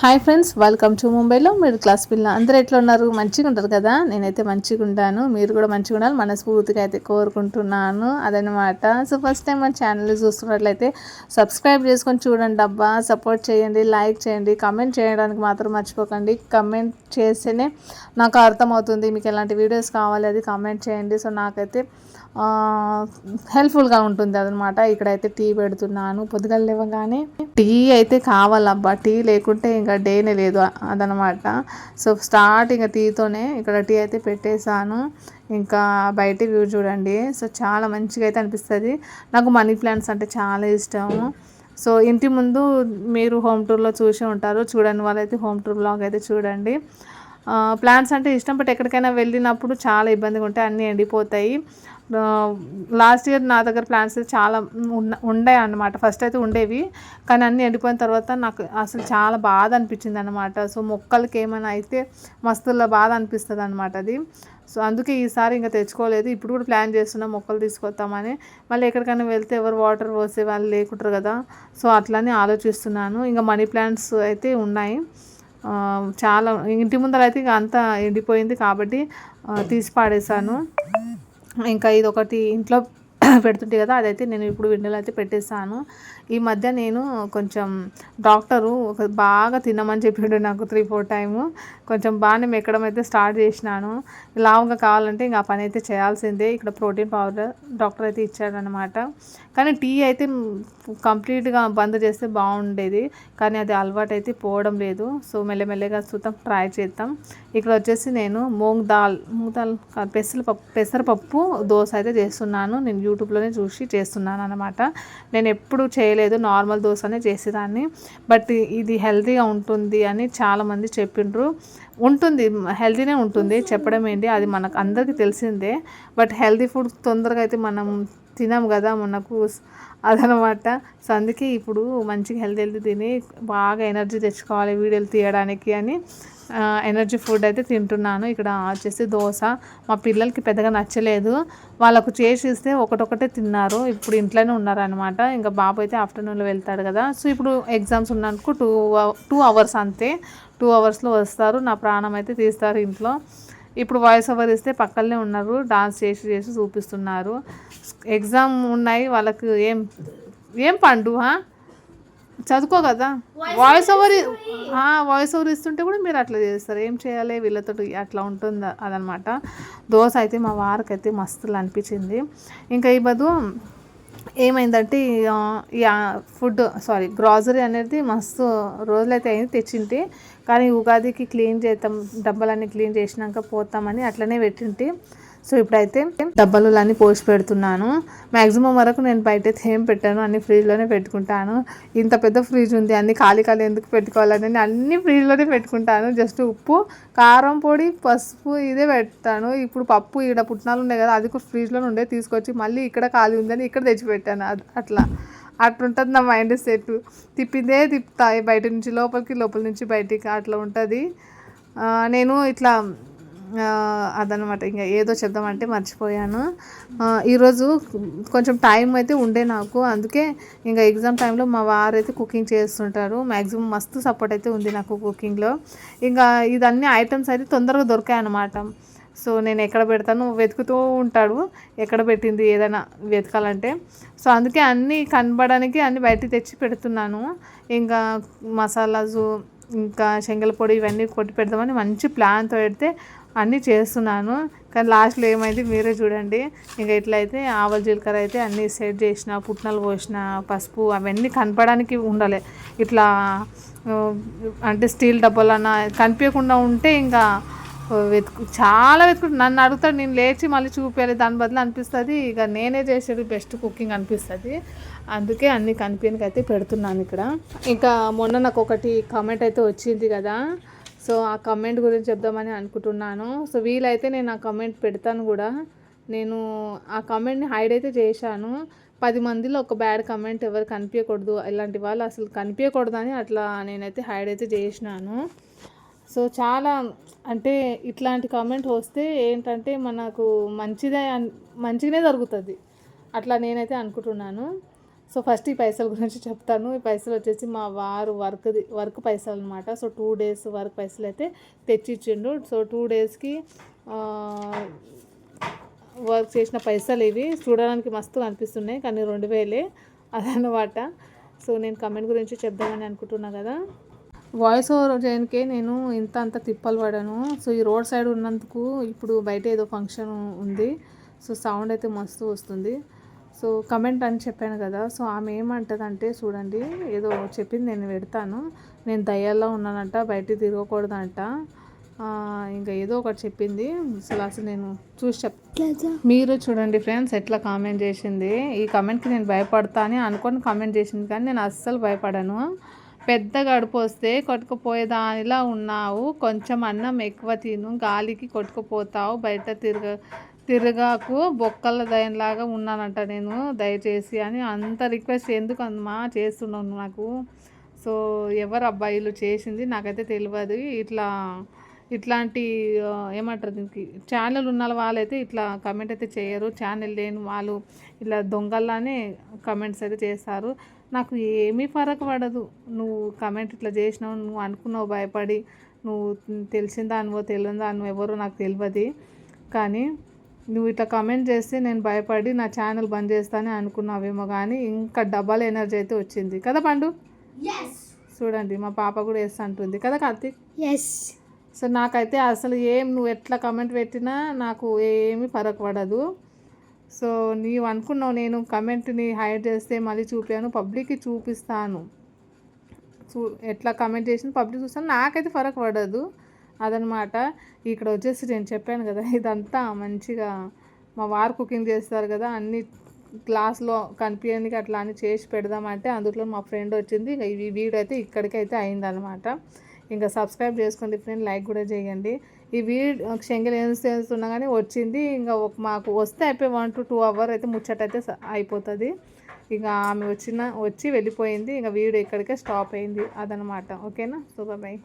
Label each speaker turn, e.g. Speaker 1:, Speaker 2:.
Speaker 1: Hi friends, welcome to ముంబైలో middle class పిల్ల. అందరూ ఎట్లా ఉన్నారు? మంచిగా ఉంటారు కదా. నేనైతే మంచిగా ఉంటాను, మీరు కూడా మంచిగా ఉండాలి మనస్ఫూర్తిగా అయితే కోరుకుంటున్నాను. అదనమాట. సో ఫస్ట్ టైం మన ఛానల్ చూస్తున్నట్లయితే సబ్స్క్రైబ్ చేసుకొని చూడండి అబ్బా, సపోర్ట్ చేయండి, లైక్ చేయండి, కమెంట్ చేయడానికి మాత్రం మర్చిపోకండి. కమెంట్ చేస్తేనే నాకు అర్థమవుతుంది మీకు ఎలాంటి వీడియోస్ కావాలి, అది కమెంట్ చేయండి. సో నాకైతే హెల్ప్ఫుల్గా ఉంటుంది అదనమాట. ఇక్కడైతే టీ పెడుతున్నాను. పొద్దుగల లేవగానే టీ అయితే కావాలబ్బా, టీ లేకుంటే ఇంకా డేనే లేదు అదనమాట. సో స్టార్టింగ్ టీతోనే ఇక్కడ టీ అయితే పెట్టేశాను. ఇంకా బయట వ్యూ చూడండి. సో చాలా మంచిగా అయితే అనిపిస్తుంది. నాకు మనీ ప్లాంట్స్ అంటే చాలా ఇష్టము. సో ఇంటి ముందు మీరు హోమ్ టూర్లో చూసి ఉంటారు, చూడని వాళ్ళైతే హోమ్ టూర్ బ్లాగ్ అయితే చూడండి. ప్లాంట్స్ అంటే ఇష్టం, బట్ ఎక్కడికైనా వెళ్ళినప్పుడు చాలా ఇబ్బందిగా ఉంటాయి, అన్నీ ఎండిపోతాయి. లాస్ట్ ఇయర్ నా దగ్గర ప్లాంట్స్ చాలా ఉండే అన్నమాట. ఫస్ట్ అయితే ఉండేవి, కానీ అన్నీ ఎండిపోయిన తర్వాత నాకు అసలు చాలా బాధ అనిపించింది అనమాట. సో మొక్కలకి ఏమైనా అయితే మస్తుల బాధ అనిపిస్తుంది అనమాట అది. సో అందుకే ఈసారి ఇంకా తెచ్చుకోలేదు. ఇప్పుడు కూడా ప్లాన్ చేస్తున్నాం మొక్కలు తీసుకొస్తామని. మళ్ళీ ఎక్కడికైనా వెళ్తే ఎవరు వాటర్ పోసే వాళ్ళు లేకుంటారు కదా. సో అట్లని ఆలోచిస్తున్నాను. ఇంకా మనీ ప్లాంట్స్ అయితే ఉన్నాయి చాలా. ఇంటి ముందర అయితే ఇక అంతా ఎండిపోయింది కాబట్టి తీసి పాడేశాను. ఇంకా ఇది ఒకటి ఇంట్లో పెడుతుంటే కదా, అదైతే నేను ఇప్పుడు విండోలో అయితే పెట్టేస్తాను. ఈ మధ్య నేను కొంచెం డాక్టరు బాగా తినమని చెప్పిండు నాకు 3-4 టైము. కొంచెం బాగానే మెక్కడం అయితే స్టార్ట్ చేసినాను. లావుగా కావాలంటే ఇంకా ఆ పని అయితే చేయాల్సిందే. ఇక్కడ ప్రోటీన్ పౌడర్ డాక్టర్ అయితే ఇచ్చాడనమాట. కానీ టీ అయితే కంప్లీట్గా బంద్ చేస్తే బాగుండేది, కానీ అది అలవాటు అయితే పోవడం లేదు. సో మెల్లమెల్లగా చూద్దాం, ట్రై చేద్దాం. ఇక్కడ వచ్చేసి నేను మూంగ్ దాల్ పెసరపప్పు దోశ అయితే చేస్తున్నాను. నేను యూట్యూబ్లోనే చూసి చేస్తున్నాను అనమాట. నేను ఎప్పుడు చేయలేదు, నార్మల్ దోశనే చేసేదాన్ని. బట్ ఇది హెల్తీగా ఉంటుంది అని చాలామంది చెప్పిండ్రు. ఉంటుంది, హెల్తీనే ఉంటుంది, చెప్పడం ఏంటి, అది మనకు అందరికీ తెలిసిందే. బట్ హెల్తీ ఫుడ్ తొందరగా అయితే మనం తినాం కదా మనకు, అదనమాట. సో అందుకే ఇప్పుడు మంచిగా హెల్తీ తిని బాగా ఎనర్జీ తెచ్చుకోవాలి వీడియోలు తీయడానికి అని ఎనర్జీ ఫుడ్ అయితే తింటున్నాను. ఇక్కడ వచ్చేసి దోశ మా పిల్లలకి పెద్దగా నచ్చలేదు, వాళ్ళకు చేసి ఇస్తే ఒకటొకటే తిన్నారు. ఇప్పుడు ఇంట్లోనే ఉన్నారనమాట. ఇంకా బాబు అయితే ఆఫ్టర్నూన్లో వెళ్తాడు కదా. సో ఇప్పుడు ఎగ్జామ్స్ ఉన్నందుకు 2 అవర్స్ అంతే. 2 అవర్స్లో వస్తారు, నా ప్రాణం అయితే తీస్తారు ఇంట్లో. ఇప్పుడు వాయిస్ ఓవర్ ఇస్తే పక్కనే ఉన్నారు, డాన్స్ చేసి చేసి చూపిస్తున్నారు. ఎగ్జామ్ ఉన్నాయి వాళ్ళకు. ఏం ఏం పండు చదువుకో కదా. వాయిస్ ఓవర్ ఇస్తుంటే కూడా మీరు అట్లా చేస్తారు, ఏం చేయాలి వీళ్ళతో, అట్లా ఉంటుంది అదనమాట. దోశ అయితే మా వారికి అయితే మస్తులు అనిపించింది. ఇంకా ఈ బదు ఏమైందంటే గ్రాసరీ అనేది మస్తు రోజులైతే అయింది తెచ్చింటి, కానీ ఉగాదికి క్లీన్ చేద్దాం, డబ్బాలన్నీ క్లీన్ చేసినాక పోతామని అట్లనే పెట్టింటి. సో ఇప్పుడైతే డబ్బాలు అన్నీ పోసి పెడుతున్నాను. మ్యాక్సిమం వరకు నేను బయట అయితే ఏం పెట్టాను, అన్ని ఫ్రిడ్జ్లోనే పెట్టుకుంటాను. ఇంత పెద్ద ఫ్రిడ్జ్ ఉంది, అన్ని ఖాళీ ఎందుకు పెట్టుకోవాలని నేను అన్ని ఫ్రిడ్జ్లోనే పెట్టుకుంటాను. జస్ట్ ఉప్పు, కారం పొడి, పసుపు ఇదే పెడతాను. ఇప్పుడు పప్పు ఇక్కడ పుట్నాలు ఉన్నాయి కదా, అది కూడా ఫ్రిడ్జ్లోనే ఉండే, తీసుకొచ్చి మళ్ళీ ఇక్కడ ఖాళీ ఉందని ఇక్కడ తెచ్చిపెట్టాను. అట్లుంటుంది నా మైండ్ సెట్. తిప్పిందే తిప్పుతాయి, బయట నుంచి లోపలికి, లోపల నుంచి బయటికి, అట్లా ఉంటుంది. నేను ఇట్లా అదనమాట. ఇంకా ఏదో చెప్దామంటే మర్చిపోయాను. ఈరోజు కొంచెం టైం అయితే ఉండే నాకు, అందుకే ఇంకా ఎగ్జామ్ టైంలో మా వారు అయితే కుకింగ్ చేస్తుంటారు. మ్యాక్సిమం మస్తు సపోర్ట్ అయితే ఉంది నాకు కుకింగ్లో. ఇంకా ఇదన్నీ ఐటమ్స్ అయితే తొందరగా దొరికాయి అన్నమాట. సో నేను ఎక్కడ పెడతాను వెతుకుతూ ఉంటాడు, ఎక్కడ పెట్టింది ఏదైనా వెతకాలంటే. సో అందుకే అన్నీ కనపడడానికి అన్నీ బయట తెచ్చి పెడుతున్నాను. ఇంకా మసాలాసు, ఇంకా శనగల పొడి ఇవన్నీ కొట్టి పెడదామని మంచి ప్లాన్తో పెడితే అన్నీ చేస్తున్నాను. కానీ లాస్ట్లో ఏమైంది మీరే చూడండి. ఇంకా ఇట్లయితే ఆవాల జీలకర్ర అయితే అన్నీ సెట్ చేసిన, పుట్నాలు పోసిన, పసుపు అవన్నీ కనపడానికి ఉండాలి. ఇట్లా అంటే స్టీల్ డబ్బాలన్నా కనిపించకుండా ఉంటే ఇంకా చాలా వెతుకుంటు నన్ను అడుగుతాడు, నేను లేచి మళ్ళీ చూపించాలి, దాని బదులు అనిపిస్తుంది ఇక నేనే చేసేది బెస్ట్ కుకింగ్ అనిపిస్తుంది. అందుకే అన్ని కనిపించడానికి అయితే పెడుతున్నాను ఇక్కడ. ఇంకా మొన్న నాకు ఒకటి కామెంట్ అయితే వచ్చింది కదా, సో ఆ కమెంట్ గురించి చెప్దామని అనుకుంటున్నాను. సో వీలైతే నేను ఆ కమెంట్ పెడతాను కూడా. నేను ఆ కమెంట్ని హైడ్ అయితే చేశాను. 10 మందిలో ఒక బ్యాడ్ కమెంట్ ఎవరు కనిపించకూడదు, ఇలాంటి వాళ్ళు అసలు కనిపించకూడదని అట్లా నేనైతే హైడ్ అయితే చేసినాను. సో చాలా అంటే ఇట్లాంటి కామెంట్ వస్తే ఏంటంటే మనకు మంచిగానే జరుగుతుంది, అట్లా నేనైతే అనుకుంటున్నాను. సో ఫస్ట్ ఈ పైసల గురించి చెప్తాను. ఈ పైసలు వచ్చేసి మా వారు వర్క్ పైసలు అనమాట. సో 2 days వర్క్ పైసలు అయితే తెచ్చిచ్చిండు. సో 2 daysకి వర్క్ చేసిన పైసలు ఇవి. చూడడానికి మస్తు అనిపిస్తున్నాయి కానీ 2000 అదనమాట. సో నేను కమెంట్ గురించి చెప్దామని అనుకుంటున్నా కదా. వాయిస్ ఓవర్ చేయడానికే నేను అంత తిప్పలు పడాను. సో ఈ రోడ్ సైడ్ ఉన్నందుకు ఇప్పుడు బయట ఏదో ఫంక్షన్ ఉంది. సో సౌండ్ అయితే మస్తు వస్తుంది. సో కమెంట్ అని చెప్పాను కదా. సో ఆమె ఏమంటుందంటే చూడండి, ఏదో చెప్పింది, నేను పెడతాను. నేను దయ్యాల్లో ఉన్నానంట, బయటికి తిరగకూడదంట, ఇంకా ఏదో ఒకటి చెప్పింది. అసలు నేను చూసి మీరు చూడండి ఫ్రెండ్స్ ఎట్లా కామెంట్ చేసింది. ఈ కమెంట్కి నేను భయపడతా అని అనుకొని కామెంట్ చేసింది, కానీ నేను అస్సలు భయపడను. పెద్ద గడుపు వస్తే కొట్టుకుపోయేదానిలా ఉన్నావు, కొంచెం అన్నం ఎక్కువ తిను, గాలికి కొట్టుకుపోతావు, బయట తిరగాకు, బొక్కల దయంలాగా ఉన్నానంట నేను, దయచేసి అని అంత రిక్వెస్ట్ ఎందుకు అమ్మా చేస్తున్నాను నాకు. సో ఎవరు అబ్బాయిలు చేసింది నాకైతే తెలియదు. ఇట్లాంటి ఏమంటారు దీనికి, ఛానల్ ఉన్న వాళ్ళైతే ఇట్లా కమెంట్ అయితే చేయరు. ఛానల్ లేని వాళ్ళు ఇలా దొంగల్లానే కమెంట్స్ అయితే చేస్తారు. నాకు ఏమీ ఫరక్ పడదు. నువ్వు కమెంట్ ఇట్లా చేసినావు, నువ్వు అనుకున్నావు భయపడి, నువ్వు తెలిసిందానివో తెలియదానివో ఎవరో నాకు తెలియదు, కానీ నువ్వు ఇట్లా కమెంట్ చేస్తే నేను భయపడి నా ఛానల్ బంద్ చేస్తానే అనుకున్నావేమో, కానీ ఇంకా డబల్ ఎనర్జీ అయితే వచ్చింది కదా పండు. చూడండి మా పాప కూడా వేస్తా అంటుంది కదా కార్తీక్. సో నాకైతే అసలు నువ్వు ఎట్లా కమెంట్ పెట్టినా నాకు ఏమీ ఫరక్ పడదు. సో నీవు అనుకున్నావు నేను కమెంట్ని హైడ్ చేస్తే మళ్ళీ చూపాను, పబ్లిక్కి చూపిస్తాను, ఎట్లా కమెంట్ చేసిన పబ్లిక్ చూస్తాను, నాకైతే ఫరక్ పడదు అదనమాట. ఇక్కడ వచ్చేసి నేను చెప్పాను కదా, ఇదంతా మంచిగా మా వారు కుకింగ్ చేస్తారు కదా, అన్ని గ్లాస్లో కనిపించడానికి అట్లా అని చేసి పెడదామంటే అందులో మా ఫ్రెండ్ వచ్చింది. ఈ వీడియో అయితే ఇక్కడికైతే అయిందనమాట. ఇంకా సబ్స్క్రైబ్ చేసుకోండి ఫ్రెండ్, లైక్ కూడా చేయండి. ఈ వీడియో శంగిల్ ఏం చేస్తున్నా కానీ వచ్చింది. ఇంకా మాకు వస్తే అయిపోయి 1 to 2 hours అయితే ముచ్చటైతే అయిపోతుంది. ఇక ఆమె వచ్చి వెళ్ళిపోయింది. ఇంకా వీడియో ఇక్కడికే స్టాప్ అయింది అదనమాట. ఓకేనా, సో బాయ్.